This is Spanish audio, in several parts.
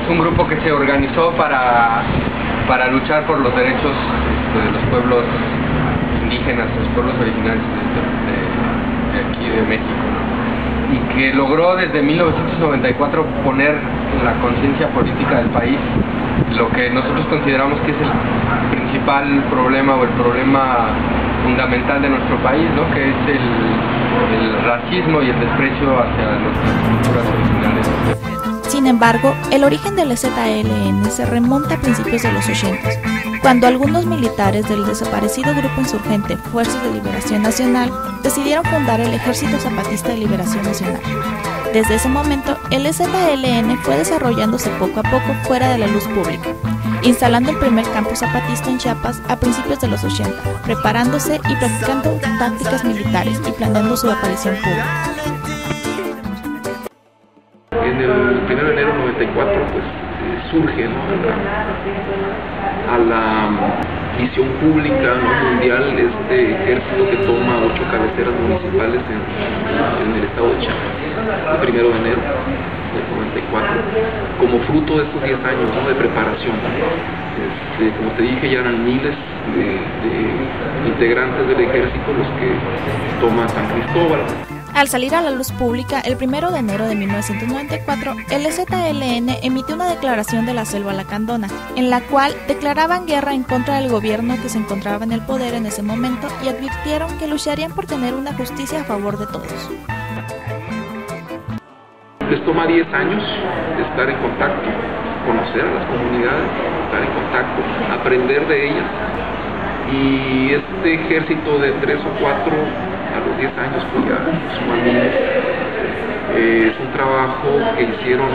es un grupo que se organizó para luchar por los derechos de los pueblos indígenas, los pueblos originarios de aquí de México, ¿no? Y que logró desde 1994 poner en la conciencia política del país lo que nosotros consideramos que es el principal problema o el problema fundamental de nuestro país, ¿no? Que es el racismo y el desprecio hacia nuestras culturas originales. Sin embargo, el origen del EZLN se remonta a principios de los 80, cuando algunos militares del desaparecido grupo insurgente Fuerzas de Liberación Nacional decidieron fundar el Ejército Zapatista de Liberación Nacional. Desde ese momento, el EZLN fue desarrollándose poco a poco fuera de la luz pública, instalando el primer campo zapatista en Chiapas a principios de los 80, preparándose y practicando tácticas militares y planeando su aparición pública. En el 1 de enero de 94 pues surge, ¿no? a la visión pública, ¿no? mundial, este ejército que toma 8 cabeceras municipales en el estado de Chiapas, el 1 de enero del 94, como fruto de estos 10 años, ¿no? de preparación. Como te dije, ya eran miles de integrantes del ejército los que toman San Cristóbal. Al salir a la luz pública el 1 de enero de 1994, el EZLN emitió una declaración de la Selva Lacandona, en la cual declaraban guerra en contra del gobierno que se encontraba en el poder en ese momento y advirtieron que lucharían por tener una justicia a favor de todos. Les toma 10 años estar en contacto, conocer a las comunidades, estar en contacto, aprender de ellas, y este ejército de 3 o 4 a los 10 años pues ya suman niños. Es un trabajo que hicieron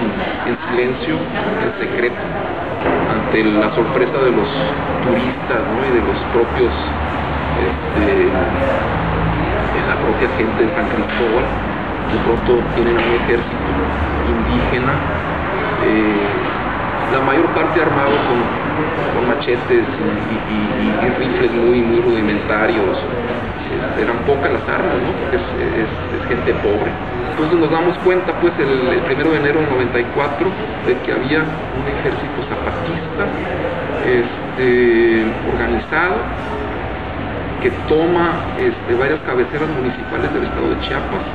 en silencio, en secreto, ante la sorpresa de los turistas, ¿no? y de los propios, de la propia gente de San Cristóbal. De pronto tienen un ejército indígena, la mayor parte armado con machetes y rifles muy rudimentarios. Eran pocas las armas, ¿no? Porque es gente pobre. Entonces nos damos cuenta, pues, el 1 de enero del 94, de que había un ejército zapatista organizado, que toma varias cabeceras municipales del estado de Chiapas,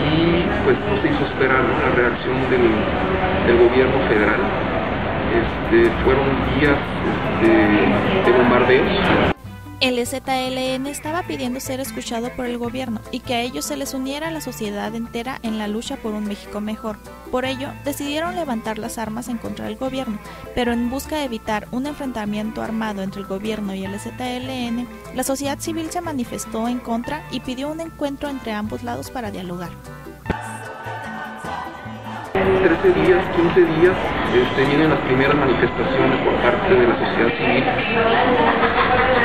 y pues no se hizo esperar, ¿no? la reacción del gobierno federal. Fueron días de bombardeos. El EZLN estaba pidiendo ser escuchado por el gobierno y que a ellos se les uniera la sociedad entera en la lucha por un México mejor. Por ello, decidieron levantar las armas en contra del gobierno, pero en busca de evitar un enfrentamiento armado entre el gobierno y el EZLN, la sociedad civil se manifestó en contra y pidió un encuentro entre ambos lados para dialogar. 13 días, 15 días, vienen las primeras manifestaciones por parte de la sociedad civil,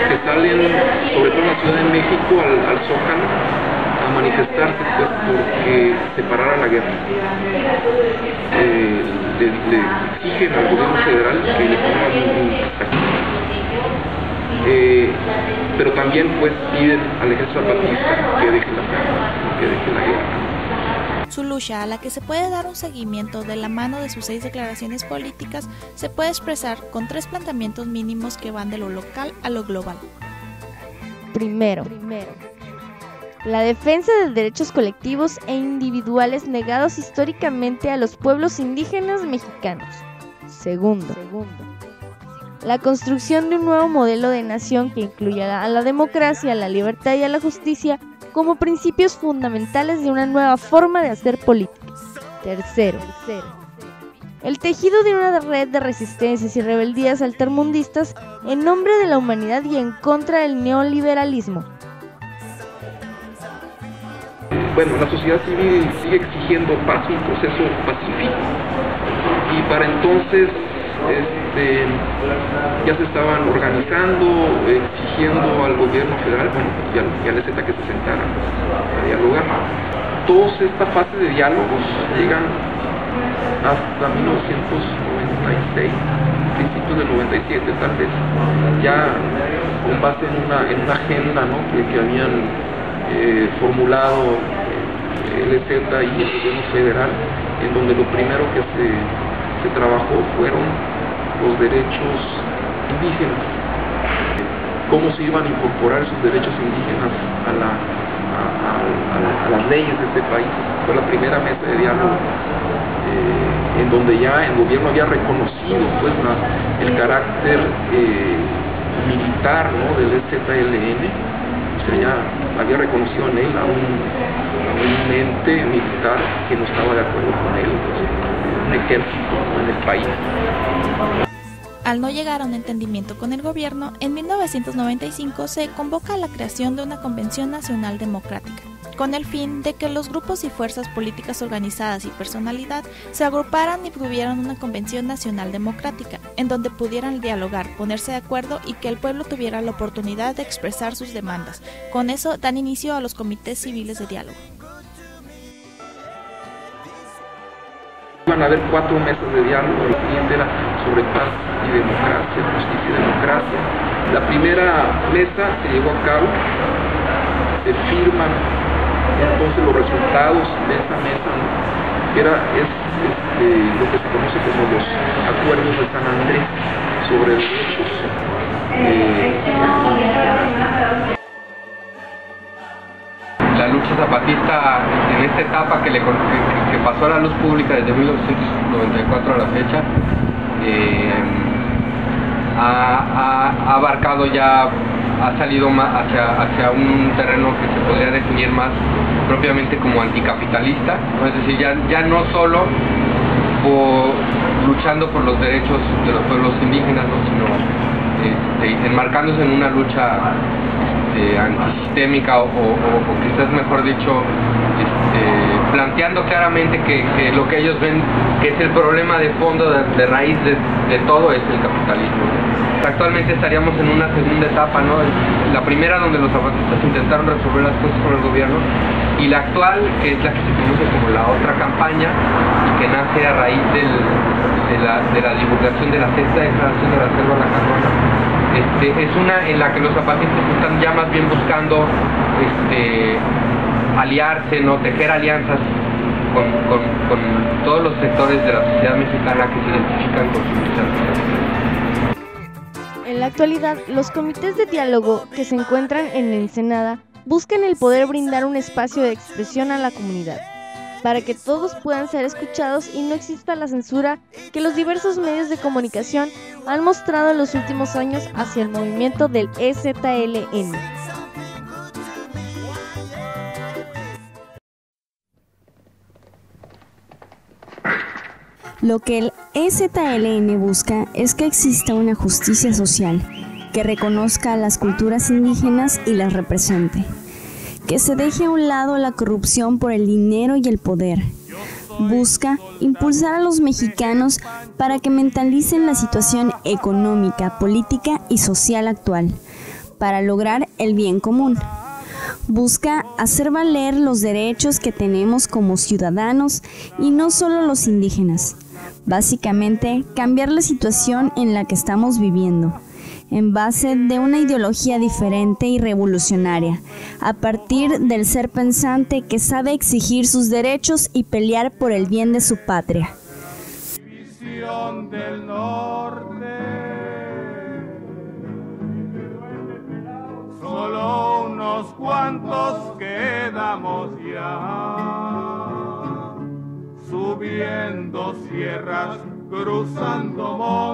que salen, sobre todo en la Ciudad de México, al Zócalo, a manifestarse pues porque se parara la guerra. Le exigen al gobierno federal que le ponga un pero también pues piden al ejército zapatista que deje las armas, que deje la guerra. Su lucha, a la que se puede dar un seguimiento de la mano de sus 6 declaraciones políticas, se puede expresar con 3 planteamientos mínimos que van de lo local a lo global. Primero, la defensa de derechos colectivos e individuales negados históricamente a los pueblos indígenas mexicanos. Segundo, la construcción de un nuevo modelo de nación que incluya a la democracia, a la libertad y a la justicia como principios fundamentales de una nueva forma de hacer política. Tercero, el tejido de una red de resistencias y rebeldías altermundistas en nombre de la humanidad y en contra del neoliberalismo. Bueno, la sociedad civil sigue exigiendo paz, un proceso pacífico, y para entonces ya se estaban organizando, exigiendo al gobierno federal, bueno, y al EZ que se sentaran a dialogar. Toda esta fase de diálogos llegan hasta 1996, principios del 97 tal vez, ya con base en una agenda, ¿no? que habían formulado el EZ y el gobierno federal, en donde lo primero que se se trabajó fueron los derechos indígenas, cómo se iban a incorporar esos derechos indígenas a las leyes de este país. Fue la primera mesa de diálogo en donde ya el gobierno había reconocido pues el carácter militar, ¿no?, del EZLN. O sea, ya había reconocido en él a un ente militar que no estaba de acuerdo con él, pues, un ejército en el país. Al no llegar a un entendimiento con el gobierno, en 1995 se convoca a la creación de una Convención Nacional Democrática, con el fin de que los grupos y fuerzas políticas organizadas y personalidad se agruparan y tuvieran una Convención Nacional Democrática, en donde pudieran dialogar, ponerse de acuerdo y que el pueblo tuviera la oportunidad de expresar sus demandas. Con eso dan inicio a los comités civiles de diálogo. Iban a haber 4 mesas de diálogo, el siguiente era sobre paz y democracia, justicia y democracia. La primera mesa se llevó a cabo, se firman entonces los resultados de esa mesa, ¿no?, que es lo que se conoce como los acuerdos de San Andrés sobre derechos. La lucha zapatista en esta etapa que pasó a la luz pública desde 1994 a la fecha ha abarcado ya, ha salido más hacia un terreno que se podría definir más propiamente como anticapitalista, ¿no? Es decir, ya no solo luchando por los derechos de los pueblos indígenas, ¿no?, sino enmarcándose en una lucha antisistémica o quizás mejor dicho planteando claramente que lo que ellos ven que es el problema de fondo, de raíz de todo, es el capitalismo. Actualmente estaríamos en una segunda etapa, ¿no?, la primera donde los zapatistas intentaron resolver las cosas con el gobierno, y la actual, que es la que se conoce como la otra campaña, y que nace a raíz de la divulgación de la sexta declaración de la Selva Lacandona. Es una en la que los zapatistas están ya más bien buscando aliarse, ¿no?, tejer alianzas con todos los sectores de la sociedad mexicana que se identifican con su lucha. En la actualidad, los comités de diálogo que se encuentran en Ensenada buscan el poder brindar un espacio de expresión a la comunidad, para que todos puedan ser escuchados y no exista la censura que los diversos medios de comunicación han mostrado en los últimos años hacia el movimiento del EZLN. Lo que el EZLN busca es que exista una justicia social que reconozca a las culturas indígenas y las represente, que se deje a un lado la corrupción por el dinero y el poder. Busca impulsar a los mexicanos para que mentalicen la situación económica, política y social actual, para lograr el bien común. Busca hacer valer los derechos que tenemos como ciudadanos y no solo los indígenas. Básicamente, cambiar la situación en la que estamos viviendo, en base de una ideología diferente y revolucionaria, a partir del ser pensante que sabe exigir sus derechos y pelear por el bien de su patria. División del norte, solo unos cuantos quedamos ya, subiendo sierras, cruzando montes.